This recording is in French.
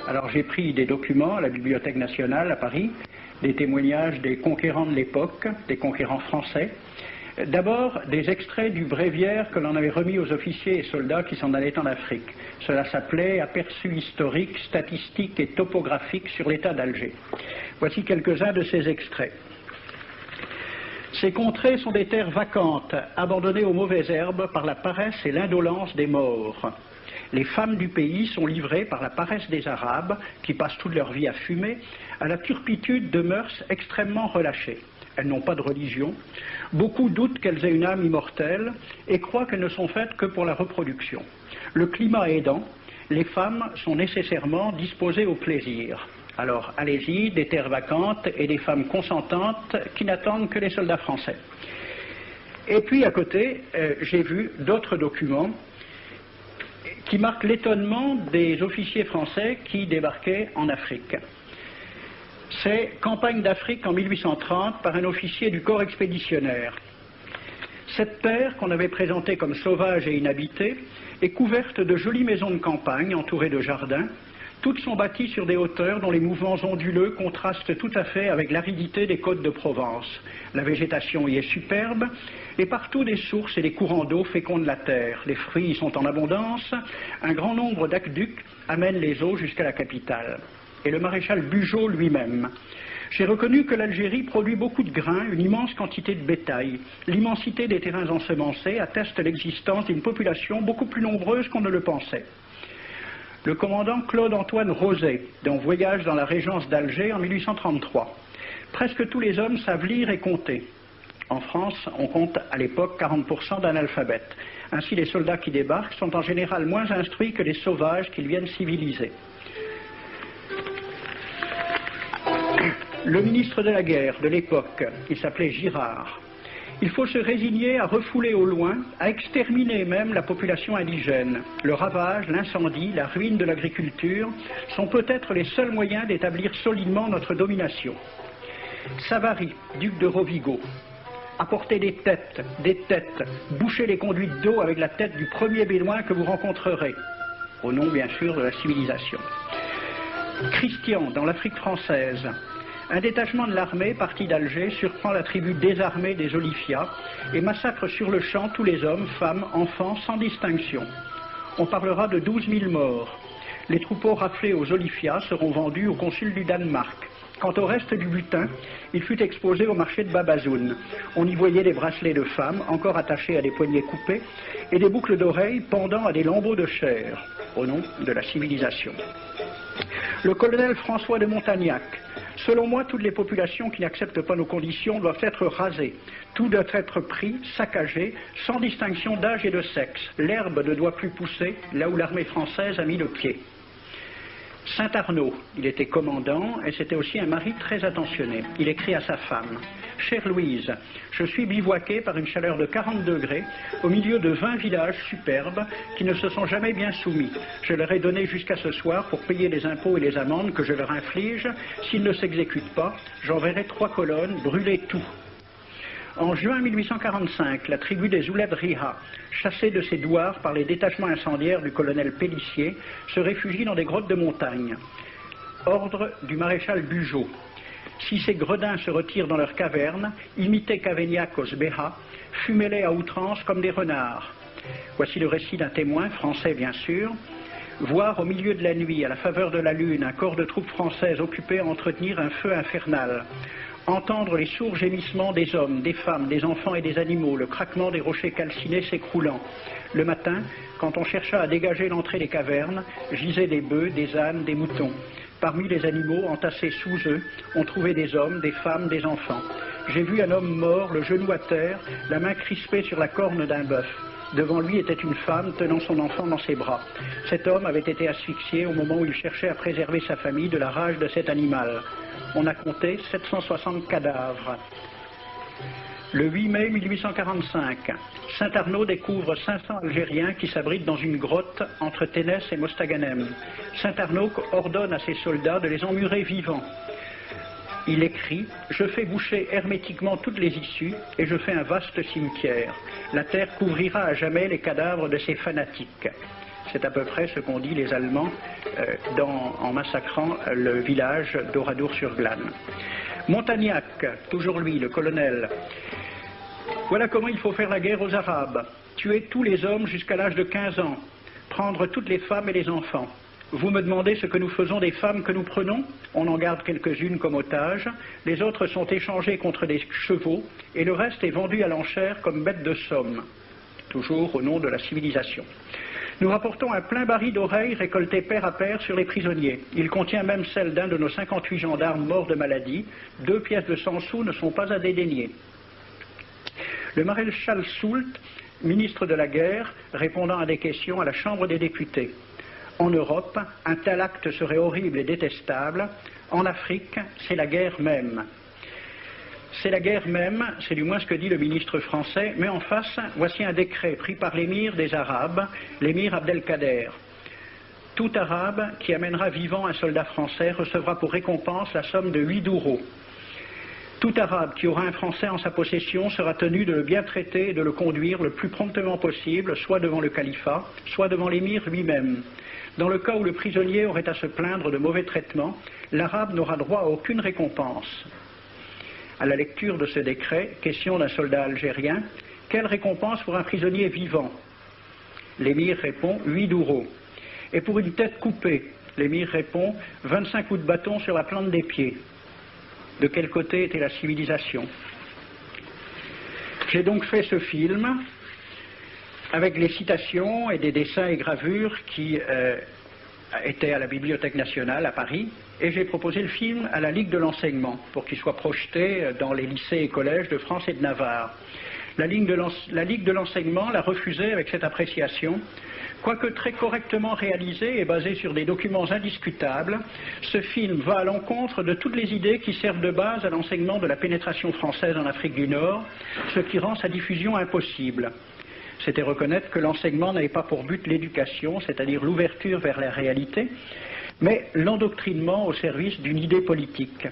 Alors j'ai pris des documents à la Bibliothèque nationale à Paris, des témoignages des conquérants de l'époque, des conquérants français. D'abord, des extraits du bréviaire que l'on avait remis aux officiers et soldats qui s'en allaient en Afrique. Cela s'appelait « Aperçu historique, statistique et topographique sur l'état d'Alger ». Voici quelques-uns de ces extraits. Ces contrées sont des terres vacantes, abandonnées aux mauvaises herbes par la paresse et l'indolence des morts. Les femmes du pays sont livrées par la paresse des Arabes, qui passent toute leur vie à fumer, à la turpitude de mœurs extrêmement relâchées. Elles n'ont pas de religion. Beaucoup doutent qu'elles aient une âme immortelle et croient qu'elles ne sont faites que pour la reproduction. Le climat aidant, les femmes sont nécessairement disposées au plaisir. Alors, allez-y, des terres vacantes et des femmes consentantes qui n'attendent que les soldats français. Et puis, à côté, j'ai vu d'autres documents qui marquent l'étonnement des officiers français qui débarquaient en Afrique. C'est Campagne d'Afrique en 1830 par un officier du corps expéditionnaire. Cette terre, qu'on avait présentée comme sauvage et inhabitée, est couverte de jolies maisons de campagne entourées de jardins. Toutes sont bâties sur des hauteurs dont les mouvements onduleux contrastent tout à fait avec l'aridité des côtes de Provence. La végétation y est superbe, et partout des sources et des courants d'eau fécondent la terre. Les fruits y sont en abondance, un grand nombre d'aqueducs amènent les eaux jusqu'à la capitale. Et le maréchal Bugeaud lui-même. J'ai reconnu que l'Algérie produit beaucoup de grains, une immense quantité de bétail. L'immensité des terrains ensemencés atteste l'existence d'une population beaucoup plus nombreuse qu'on ne le pensait. Le commandant Claude-Antoine Roset, d'un voyage dans la régence d'Alger en 1833. Presque tous les hommes savent lire et compter. En France, on compte à l'époque 40% d'analphabètes. Ainsi, les soldats qui débarquent sont en général moins instruits que les sauvages qu'ils viennent civiliser. Le ministre de la guerre de l'époque, il s'appelait Girard. Il faut se résigner à refouler au loin, à exterminer même la population indigène. Le ravage, l'incendie, la ruine de l'agriculture sont peut-être les seuls moyens d'établir solidement notre domination. Savary, duc de Rovigo, apportez des têtes, bouchez les conduites d'eau avec la tête du premier bédouin que vous rencontrerez, au nom bien sûr de la civilisation. Christian, dans l'Afrique française, un détachement de l'armée parti d'Alger surprend la tribu désarmée des Olifias et massacre sur le champ tous les hommes, femmes, enfants, sans distinction. On parlera de 12 000 morts. Les troupeaux raflés aux Olifias seront vendus au consul du Danemark. Quant au reste du butin, il fut exposé au marché de Babazoun. On y voyait des bracelets de femmes, encore attachés à des poignets coupés, et des boucles d'oreilles pendant à des lambeaux de chair, au nom de la civilisation. Le colonel François de Montagnac. Selon moi, toutes les populations qui n'acceptent pas nos conditions doivent être rasées. Tout doit être pris, saccagé, sans distinction d'âge et de sexe. L'herbe ne doit plus pousser là où l'armée française a mis le pied. Saint-Arnaud, il était commandant et c'était aussi un mari très attentionné. Il écrit à sa femme « Chère Louise, je suis bivouaqué par une chaleur de 40 degrés au milieu de 20 villages superbes qui ne se sont jamais bien soumis. Je leur ai donné jusqu'à ce soir pour payer les impôts et les amendes que je leur inflige. S'ils ne s'exécutent pas, j'enverrai 3 colonnes brûler tout. » En juin 1845, la tribu des Ouled Riha, chassée de ses douars par les détachements incendiaires du colonel Pélissier, se réfugie dans des grottes de montagne. Ordre du maréchal Bugeaud. Si ces gredins se retirent dans leurs cavernes, imitez Cavaignac aux Béha, fumez-les à outrance comme des renards. Voici le récit d'un témoin, français bien sûr. Voir au milieu de la nuit, à la faveur de la lune, un corps de troupes françaises occupé à entretenir un feu infernal. Entendre les sourds gémissements des hommes, des femmes, des enfants et des animaux, le craquement des rochers calcinés s'écroulant. Le matin, quand on chercha à dégager l'entrée des cavernes, gisaient des bœufs, des ânes, des moutons. Parmi les animaux, entassés sous eux, on trouvait des hommes, des femmes, des enfants. J'ai vu un homme mort, le genou à terre, la main crispée sur la corne d'un bœuf. Devant lui était une femme tenant son enfant dans ses bras. Cet homme avait été asphyxié au moment où il cherchait à préserver sa famille de la rage de cet animal. On a compté 760 cadavres. Le 8 mai 1845, Saint-Arnaud découvre 500 Algériens qui s'abritent dans une grotte entre Ténès et Mostaganem. Saint-Arnaud ordonne à ses soldats de les emmurer vivants. Il écrit « Je fais boucher hermétiquement toutes les issues et je fais un vaste cimetière. La terre couvrira à jamais les cadavres de ces fanatiques. » C'est à peu près ce qu'ont dit les Allemands en massacrant le village d'Oradour-sur-Glane. Montagnac, toujours lui, le colonel. Voilà comment il faut faire la guerre aux Arabes. Tuer tous les hommes jusqu'à l'âge de 15 ans. Prendre toutes les femmes et les enfants. Vous me demandez ce que nous faisons des femmes que nous prenons? On en garde quelques-unes comme otages, les autres sont échangées contre des chevaux, et le reste est vendu à l'enchère comme bête de somme, toujours au nom de la civilisation. Nous rapportons un plein baril d'oreilles récoltées paire à paire sur les prisonniers. Il contient même celle d'un de nos 58 gendarmes morts de maladie. 2 pièces de 100 sous ne sont pas à dédaigner. Le maréchal Soult, ministre de la guerre, répondant à des questions à la Chambre des députés. En Europe, un tel acte serait horrible et détestable. En Afrique, c'est la guerre même. C'est la guerre même, c'est du moins ce que dit le ministre français, mais en face, voici un décret pris par l'émir des Arabes, l'émir Abdelkader. Tout Arabe qui amènera vivant un soldat français recevra pour récompense la somme de 8 douros. Tout Arabe qui aura un Français en sa possession sera tenu de le bien traiter et de le conduire le plus promptement possible, soit devant le califat, soit devant l'émir lui-même. Dans le cas où le prisonnier aurait à se plaindre de mauvais traitements, l'Arabe n'aura droit à aucune récompense. À la lecture de ce décret, question d'un soldat algérien, quelle récompense pour un prisonnier vivant? L'émir répond 8 douros. Et pour une tête coupée, l'émir répond 25 coups de bâton sur la plante des pieds. De quel côté était la civilisation? J'ai donc fait ce film avec les citations et des dessins et gravures qui étaient à la Bibliothèque nationale à Paris, et j'ai proposé le film à la Ligue de l'enseignement pour qu'il soit projeté dans les lycées et collèges de France et de Navarre. La Ligue de l'enseignement l'a refusé avec cette appréciation. Quoique très correctement réalisé et basé sur des documents indiscutables, ce film va à l'encontre de toutes les idées qui servent de base à l'enseignement de la pénétration française en Afrique du Nord, ce qui rend sa diffusion impossible. C'était reconnaître que l'enseignement n'avait pas pour but l'éducation, c'est-à-dire l'ouverture vers la réalité, mais l'endoctrinement au service d'une idée politique.